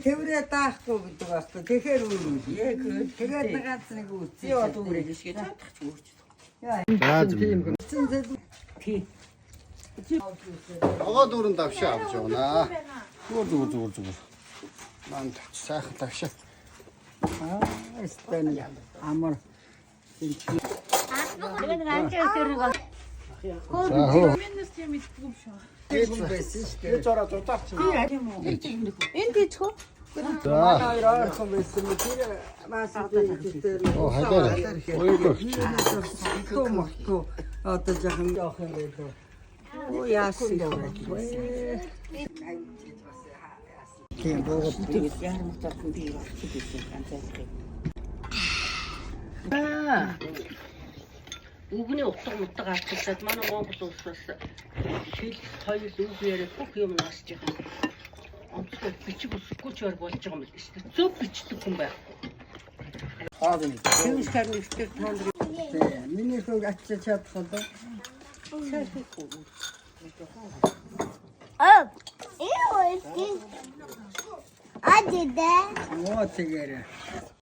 тэврээ даахгүй гэдэг байхгүй. Тэгэхээр үүрэн. Яг Тэгээд ганц нэг үүсээ. Яа дүүрэг шигээ чадах ч үүрч. Тий. Ага дүүрэн давшаа авч явна. Зүгээр. Манд сайхан давшаа. Стэн амар. Тэгээд ганц өтөрний гол. Минус тийм мэдгүй юм шүү. Тийм байсан шүү дээ. Зураа дутаач. Энд тийчхүү. За. Хоёр орхон байсан мэт тэр маастай. Оо хайдаа. Ойлоо. Томорто одоо жоохон юм байлаа. Оо яасан юм. Тийм богод Тэгээд яар мотор хүн би болчихсон ганцаарх. Үгний утга мутга авчихсаад манай Монгол улс бас хэл соёл үг яриад бүх юм насж байгаа. Онцгой бичиг үсэхгүй ч өөр болж байгаа юм л шүү дээ. Зөв бичдэг хүн байхгүй. Хаадаг. Тэгж тарны ихтэй танд миний хөө ачиж чадхад Oh, ew, it's I did that. оо тэгээрээ.